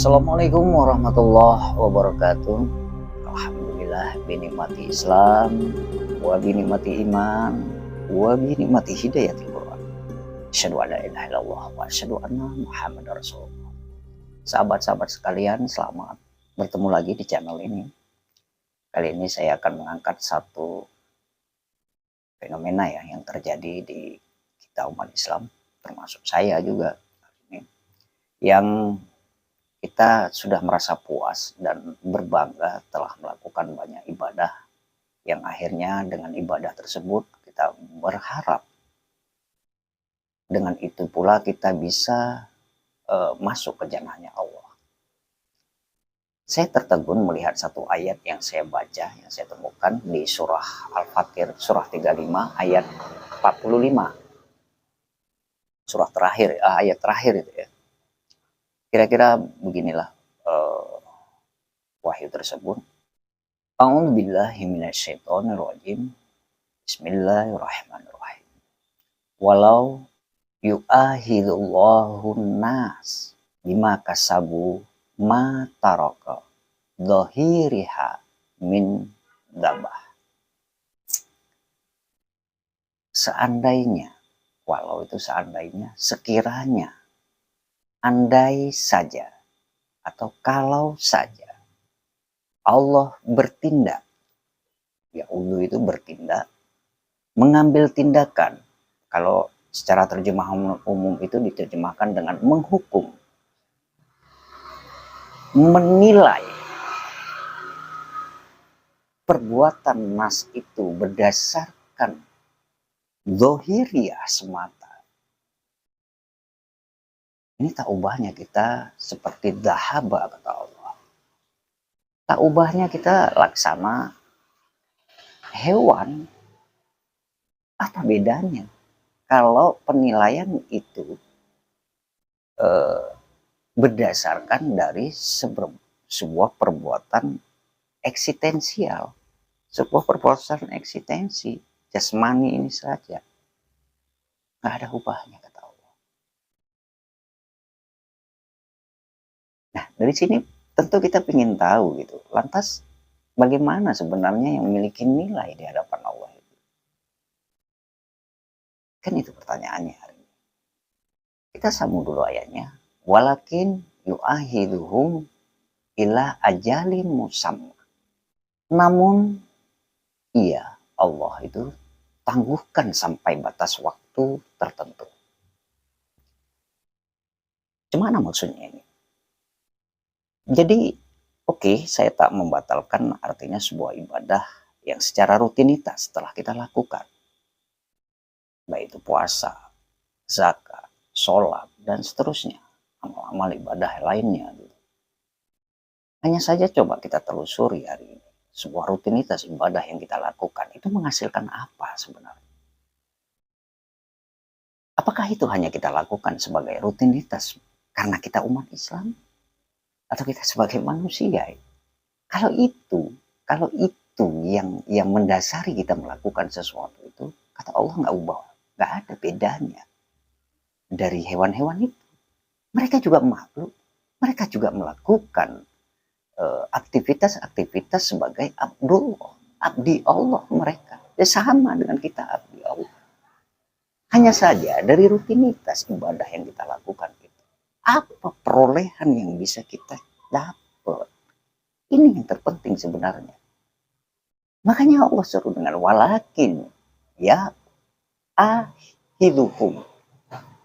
Assalamualaikum warahmatullahi wabarakatuh. Alhamdulillah binikmati Islam wa binikmati iman wa binikmati hidayatul Quran. Asyhadu an la ilaha illallah wa asyhadu anna Muhammadar Rasulullah. Sahabat-sahabat sekalian, selamat bertemu lagi di channel ini. Kali ini saya akan mengangkat satu fenomena yang terjadi di kita umat Islam, termasuk saya juga, yang kita sudah merasa puas dan berbangga telah melakukan banyak ibadah, yang akhirnya dengan ibadah tersebut kita berharap dengan itu pula kita bisa masuk ke jannahnya Allah. Saya tertegun melihat satu ayat yang saya baca, yang saya temukan di surah Al-Fatir, surah 35 ayat 45. Surah terakhir, ayat terakhir itu ya. Kira-kira beginilah wahyu tersebut. A'udzubillahi minasyaitonirrajim. Bismillahirrahmanirrahim. Walau yu'ahidullahu nas bima kasabu ma taraka dhahiriha min dabah. Seandainya, walau itu seandainya, sekiranya, andai saja, atau kalau saja Allah bertindak, ya Allah itu bertindak, mengambil tindakan. Kalau secara terjemahan umum itu diterjemahkan dengan menghukum, menilai perbuatan nas itu berdasarkan zahiriah semata. Ini tak ubahnya kita seperti dhahaba, kata Allah. Tak ubahnya kita laksana hewan. Apa bedanya kalau penilaian itu berdasarkan dari sebuah perbuatan eksistensial, sebuah perbuatan eksistensi jasmani ini saja, nggak ada ubahnya, kata Allah. Nah, dari sini tentu kita ingin tahu gitu, lantas bagaimana sebenarnya yang memiliki nilai di hadapan Allah itu? Kan itu pertanyaannya hari ini. Kita sambung dulu ayatnya. Walakin yu'ahiduhum ila ajalin musamma. Namun iya, Allah itu tangguhkan sampai batas waktu tertentu. Gimana maksudnya ini? Jadi, oke, saya tak membatalkan artinya sebuah ibadah yang secara rutinitas telah kita lakukan. Baik itu puasa, zakat, sholat, dan seterusnya. Amal-amal ibadah lainnya. Hanya saja coba kita telusuri hari ini. Sebuah rutinitas ibadah yang kita lakukan itu menghasilkan apa sebenarnya? Apakah itu hanya kita lakukan sebagai rutinitas karena kita umat Islam? Atau kita sebagai manusia? Kalau itu yang mendasari kita melakukan sesuatu itu, kata Allah nggak ubah, nggak ada bedanya dari hewan-hewan itu. Mereka juga makhluk, mereka juga melakukan aktivitas-aktivitas sebagai abdi Allah mereka. Ya sama dengan kita abdi Allah. Hanya saja dari rutinitas ibadah yang kita lakukan itu, apa perolehan yang bisa kita dapat? Ini yang terpenting sebenarnya. Makanya Allah suruh dengan walakin ya ahiduhum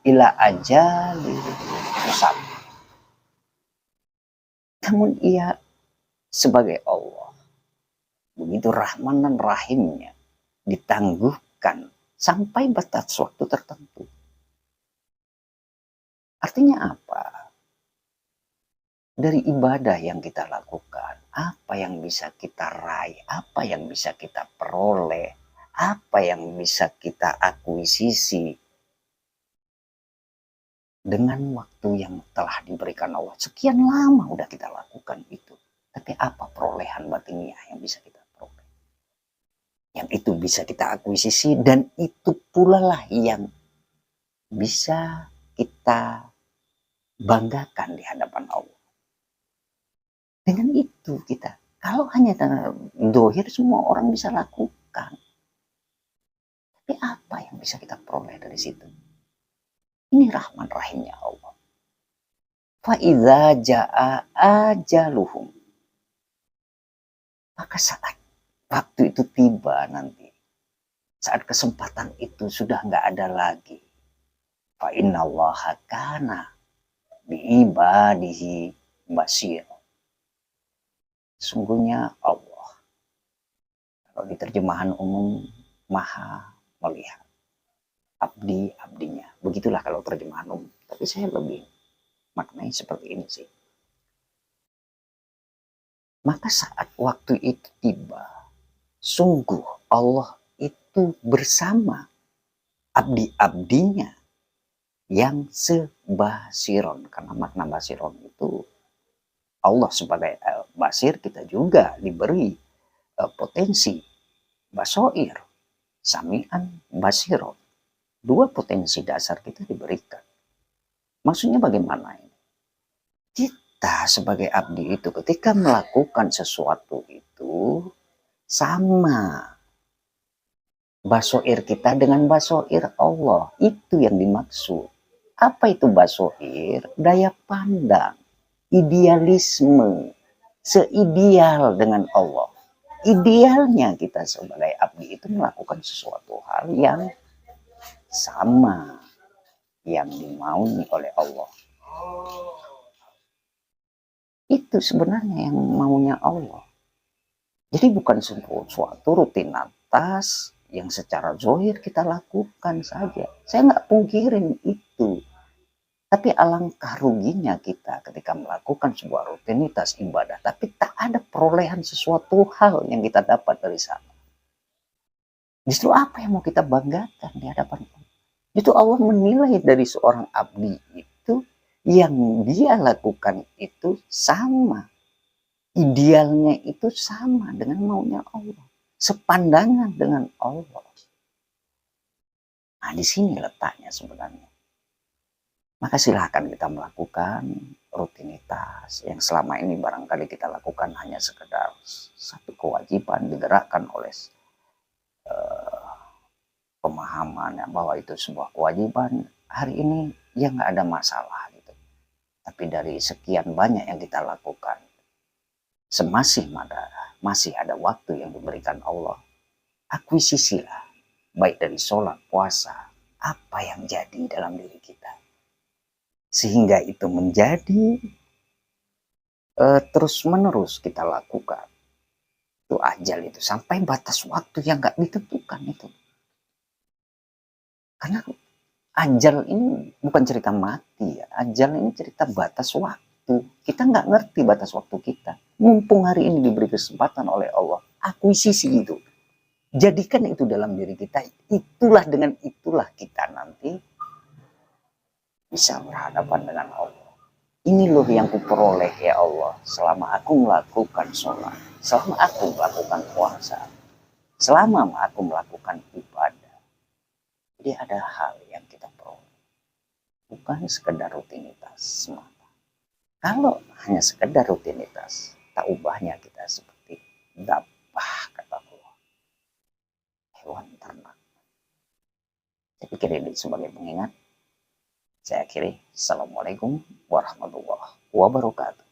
ila ajali musab. Namun ia sebagai Allah, begitu Rahman dan Rahimnya, ditangguhkan sampai batas waktu tertentu. Artinya apa? Dari ibadah yang kita lakukan, apa yang bisa kita raih, apa yang bisa kita peroleh, apa yang bisa kita akuisisi dengan waktu yang telah diberikan Allah. Sekian lama udah kita lakukan itu. Tapi apa perolehan batiniah yang bisa kita peroleh? Yang itu bisa kita akuisisi, dan itu pula lah yang bisa kita banggakan di hadapan Allah. itu kita. Kalau hanya dohir semua orang bisa lakukan. Tapi apa yang bisa kita peroleh dari situ? Ini rahman rahimnya Allah. Fa'idza ja'a ajaluhum. Maka saat waktu itu tiba nanti, saat kesempatan itu sudah nggak ada lagi. Fa'innallaha kana bi'ibadihi basir. Sungguhnya Allah, kalau di terjemahan umum, maha melihat abdi-abdinya. Begitulah kalau terjemahan umum. Tapi saya lebih maknanya seperti ini sih. Maka saat waktu itu tiba, sungguh Allah itu bersama abdi-abdinya yang sebasiron. Karena makna basiron itu Allah sebagai basir, kita juga diberi potensi basoir, sami'an, basiron. Dua potensi dasar kita diberikan. Maksudnya bagaimana ini? Kita sebagai abdi itu ketika melakukan sesuatu itu sama basoir kita dengan basoir Allah. Itu yang dimaksud. Apa itu basoir? Daya pandang, idealisme, seideal dengan Allah. Idealnya kita sebagai abdi itu melakukan sesuatu hal yang sama yang dimaui oleh Allah. Itu sebenarnya yang maunya Allah. Jadi bukan suatu rutinitas yang secara zohir kita lakukan saja. Saya nggak pungkirin itu. Tapi alangkah ruginya kita ketika melakukan sebuah rutinitas ibadah, tapi tak ada perolehan sesuatu hal yang kita dapat dari sana. Justru apa yang mau kita banggakan di hadapan Allah? Itu Allah menilai dari seorang abdi itu yang dia lakukan itu sama. Idealnya itu sama dengan maunya Allah. Sepandangan dengan Allah. Nah, di sini letaknya sebenarnya. Maka silahkan kita melakukan rutinitas yang selama ini barangkali kita lakukan hanya sekedar satu kewajiban digerakkan oleh pemahaman bahwa itu sebuah kewajiban. Hari ini ya nggak ada masalah gitu. Tapi dari sekian banyak yang kita lakukan, masih ada waktu yang diberikan Allah, akuisisilah baik dari sholat, puasa, apa yang jadi dalam diri kita, sehingga itu menjadi terus menerus kita lakukan. Itu ajal itu sampai batas waktu yang nggak ditentukan itu. Karena ajal ini bukan cerita mati ya. Ajal ini cerita batas waktu. Kita nggak ngerti batas waktu kita. Mumpung hari ini diberi kesempatan oleh Allah, akuisisi itu. Jadikan itu dalam diri kita. Itulah, dengan itulah kita nanti bisa berhadapan dengan Allah. Ini loh yang kuperoleh ya Allah selama aku melakukan sholat, selama aku melakukan puasa, selama aku melakukan ibadah. Jadi ada hal yang kita peroleh. Bukan sekedar rutinitas semata. Kalau hanya sekedar rutinitas, tak ubahnya kita seperti dabah, kata Allah, hewan ternak. Saya pikir ini sebagai pengingat. Saya akhiri. Assalamualaikum warahmatullahi wabarakatuh.